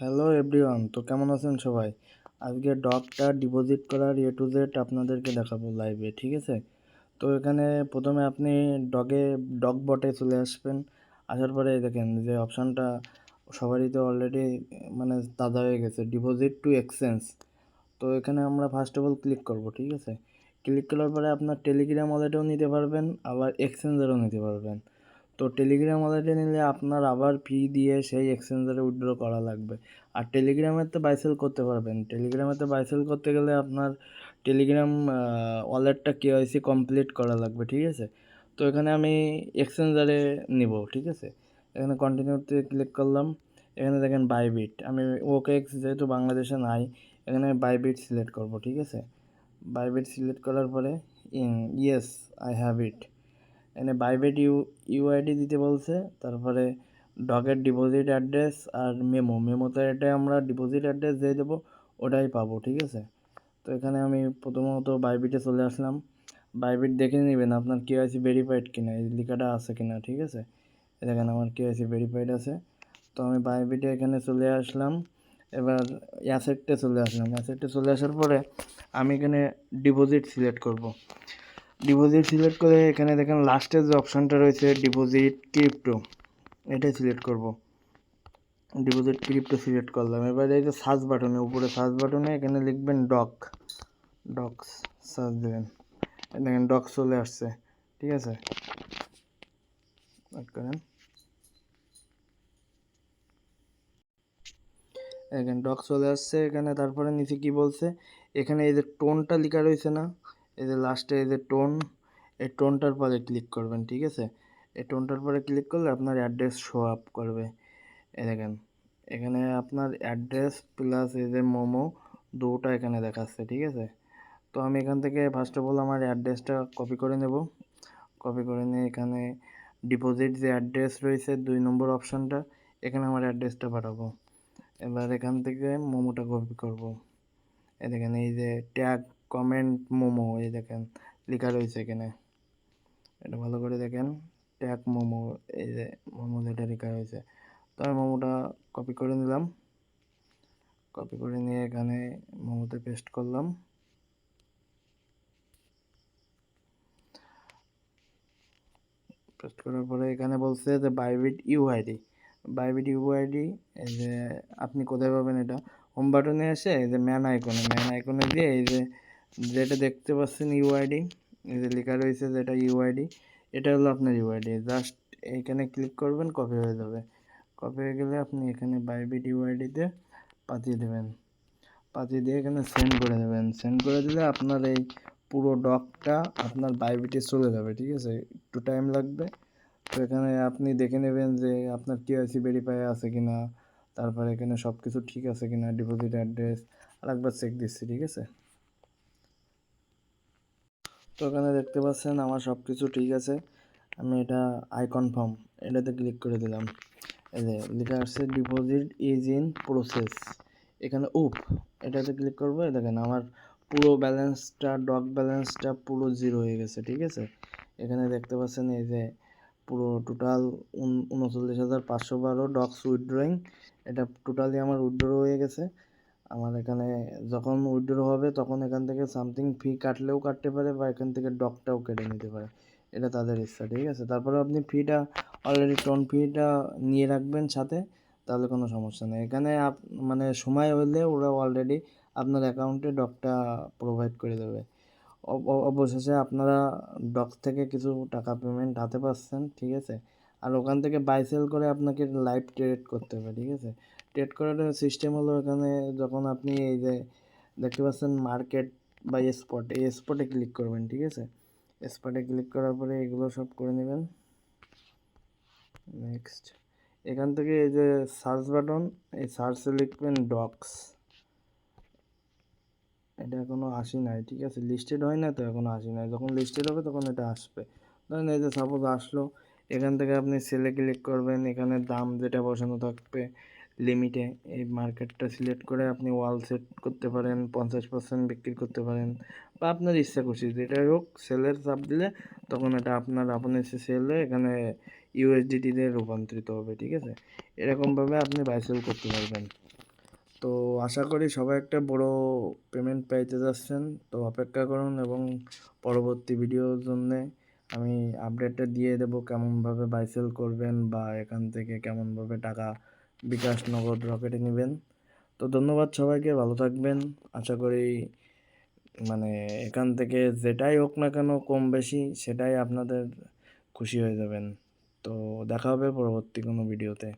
Hello everyone, তো কেমন আছেন সবাই? আজকে ডগটা ডিপোজিট করার টু জেড আপনাদেরকে দেখাবো লাইভে, ঠিক আছে? তো এখানে প্রথমে আপনি ডগ বটে চলে আসবেন। আসার পরে দেখেন যে অপশানটা সবারই তো অলরেডি মানে দাদা হয়ে গেছে, ডিপোজিট টু এক্সচেঞ্জ। তো এখানে আমরা ফার্স্ট অফ অল ক্লিক করব, ঠিক আছে? ক্লিক করার পরে আপনার টেলিগ্রাম ওয়ালেটেও নিতে পারবেন, আবার এক্সচেঞ্জারও নিতে পারবেন। তো টেলিগ্রাম ওয়ালেটে নিলে আপনার আবার ফি দিয়ে সেই এক্সচেঞ্জারে উইথড্র করা লাগবে। আর টেলিগ্রামেতে বাই সেল করতে পারবেন। টেলিগ্রামেতে বাই সেল করতে গেলে আপনার টেলিগ্রাম ওয়ালেটটা কেওয়াইসি কমপ্লিট করা লাগবে, ঠিক আছে? তো এখানে আমি এক্সচেঞ্জারে নিব, ঠিক আছে? এখানে কন্টিনিউতে ক্লিক করলাম। এখানে দেখেন বাইবিট, আমি ওকেএক্স যেহেতু বাংলাদেশে নাই, এখানে বাইবিট সিলেক্ট করব, ঠিক আছে? বাইবিট সিলেক্ট করার পরে ইয়েস, আই হ্যাভ ইট। এখানে বাইবিট ইউআইডি দিতে বলছে, তারপরে ডগের ডিপোজিট অ্যাড্রেস আর মেমোতে এটা আমরা ডিপোজিট অ্যাড্রেস দিয়ে দেবো, ওটাই পাবো, ঠিক আছে? তো এখানে আমি প্রথমত বাইবিটে চলে আসলাম। বাইবিট দেখে নেবেন আপনার কেওয়াইসি ভেরিফাইড কিনা, এই লেখাটা আছে কিনা, ঠিক আছে? দেখেন আমার কেওয়াইসি ভেরিফাইড আছে। তো আমি বাইবিটে এখানে চলে আসলাম। এবার অ্যাসেটে চলে আসলাম। অ্যাসেটে চলে আসার পরে আমি এখানে ডিপোজিট সিলেক্ট করব। ডিপোজিট সিলেক্ট করে এখানে দেখেন লাস্টের যে অপশানটা রয়েছে ডিপোজিট ক্রিপ্টো, এটাই সিলেক্ট করব। ডিপোজিট ক্রিপ্টো সিলেক্ট করলাম। এবার এই যে সার্চ বাটনে, উপরে সার্চ বাটনে এখানে লিখবেন ডক্স, সার্চ দেবেন। দেখেন ডক্স চলে আসছে, ঠিক আছে? করেন, এখানে ডক্স চলে আসছে এখানে। তারপরে নিচে কি বলছে, এখানে এই যে টোনটা লেখা রয়েছে না, এই যে লাস্টে এই যে টোন, এই টোনটার পরে ক্লিক করবেন, ঠিক আছে? এই টোনটার পরে ক্লিক করলে আপনার অ্যাড্রেস শো আপ করবে। এই দেখেন এখানে আপনার অ্যাড্রেস প্লাস এই যে মোমো দুটো এখানে দেখাচ্ছে, ঠিক আছে? তো আমি এখান থেকে ফার্স্ট অফ অল আমার অ্যাড্রেসটা কপি করে নেব। কপি করে নিয়ে এখানে ডিপোজিট যে অ্যাড্রেস রয়েছে 2 নম্বর অপশানটা, এখানে আমার অ্যাড্রেসটা পাঠাবো। এবার এখান থেকে মোমোটা কপি করব। এই দেখেন এই যে ট্যাগ কমেন্ট মোমো, এই দেখেন লেখা রয়েছে এখানে, এটা ভালো করে দেখেন, ট্যাগ মোমো, এই যে মোমো যেটা লেখা রয়েছে। তো আমি মোমোটা কপি করে নিলাম। কপি করে নিয়ে এখানে মোমোতে পেস্ট করলাম। পেস্ট করার পরে এখানে বলছে যে বাইবিট ইউআইডি, বাইবিট ইউআইডি, এই যে আপনি কোথায় পাবেন এটা, হোম বাটনে এসে এই যে ম্যান আইকনে দিয়ে এই যে যেটা দেখতে পাচ্ছেন ইউআইডি, এই যে লেখা রয়েছে যেটা ইউআইডি, এটা হলো আপনার ইউআইডি। জাস্ট এইখানে ক্লিক করবেন, কপি হয়ে যাবে। কপি হয়ে গেলে আপনি এখানে বাইবিট ইউআইডিতে পাঠিয়ে দেবেন। পাঠিয়ে দিয়ে এখানে সেন্ড করে দেবেন। সেন্ড করে দিলে আপনার এই পুরো ডকটা আপনার বাইবিটে চলে যাবে, ঠিক আছে? একটু টাইম লাগবে। তো এখানে আপনি দেখে নেবেন যে আপনার কেওয়াইসি ভেরিফাই আছে কিনা, তারপরে এখানে সব কিছু ঠিক আছে কিনা, ডিপোজিট অ্যাড্রেস আর একবার চেক দিচ্ছি, ঠিক আছে? তো এখানে দেখতে পাচ্ছেন আমার সব কিছু ঠিক আছে। আমি এটা আই কনফার্ম, এটাতে ক্লিক করে দিলাম। এই যে লেখা আসছে ডিপোজিট ইজ ইন প্রসেস, এখানে এটাতে ক্লিক করবো। দেখেন আমার পুরো ব্যালেন্সটা, ডক ব্যালেন্সটা পুরো জিরো হয়ে গেছে, ঠিক আছে? এখানে দেখতে পাচ্ছেন এই যে পুরো টোটাল 39,512 ডক্স উইথড্রয়িং, এটা টোটালি আমার উইথড্র হয়ে গেছে। আমার এখানে যখন উইথড্র হবে তখন এখান থেকে সামথিং ফি কাটলেও কাটতে পারে, বা এখান থেকে ডকটাও কেটে নিতে পারে, এটা তাদের ইচ্ছা, ঠিক আছে? তারপরে আপনি ফিটা অলরেডি টোন ফিটা নিয়ে রাখবেন সাথে, তাহলে কোনো সমস্যা নেই। এখানে মানে সময় হলে ওরা অলরেডি আপনার অ্যাকাউন্টে ডকটা প্রোভাইড করে দেবে। অবশেষে আপনারা ডক থেকে কিছু টাকা পেমেন্ট হাতে পাচ্ছেন, ঠিক আছে? আর ওখান থেকে বাই সেল করে আপনাকে লাইভ ট্রেড করতে হবে, ঠিক আছে? ট্রেড করার সিস্টেম হলো এখানে, যখন আপনি এই যে দেখতে পাচ্ছেন মার্কেট বা স্পট, এই স্পটে ক্লিক করবেন, ঠিক আছে? স্পটে ক্লিক করার পরে এগুলো সব করে নেবেন। নেক্সট, এখান থেকে এই যে সার্চ বাটন, এই সার্চে লিখবেন ডক্স। এটা এখনও আসি নাই, ঠিক আছে? লিস্টেড হয় না তো এখনও আসি নাই, যখন লিস্টেড হবে তখন এটা আসবে। ধরেন এই যে সাপোজ আসলো, এখান থেকে আপনি সেলে ক্লিক করবেন। এখানে দাম যেটা বসানো থাকবে লিমিটে, এই মার্কেটটা সিলেক্ট করে আপনি ওয়াল সেট করতে পারেন, 50% বিক্রি করতে পারেন, বা আপনার ইচ্ছা খুশি যেটাই হোক, সেলের চাপ দিলে তখন এটা আপনার আপনি সেলে এখানে ইউএসডিটিতে রূপান্তরিত হবে, ঠিক আছে? এরকমভাবে আপনি বাই সেল করতে পারবেন। তো আশা করি সবাই একটা বড় পেমেন্ট পাইতে যাচ্ছেন। তো অপেক্ষা করুন এবং পরবর্তী ভিডিওর জন্যে আমি আপডেটটা দিয়ে দেবো কেমনভাবে বাই সেল করবেন বা এখান থেকে কেমনভাবে টাকা বিকাশ, নগদ, রকেটে নেবেন। তো ধন্যবাদ সবাইকে, ভালো থাকবেন। আশা করি মানে এখান থেকে যেটাই হোক না কেন কম বেশি সেটাই আপনাদের খুশি হয়ে যাবেন। তো দেখা হবে পরবর্তী কোনো ভিডিওতে।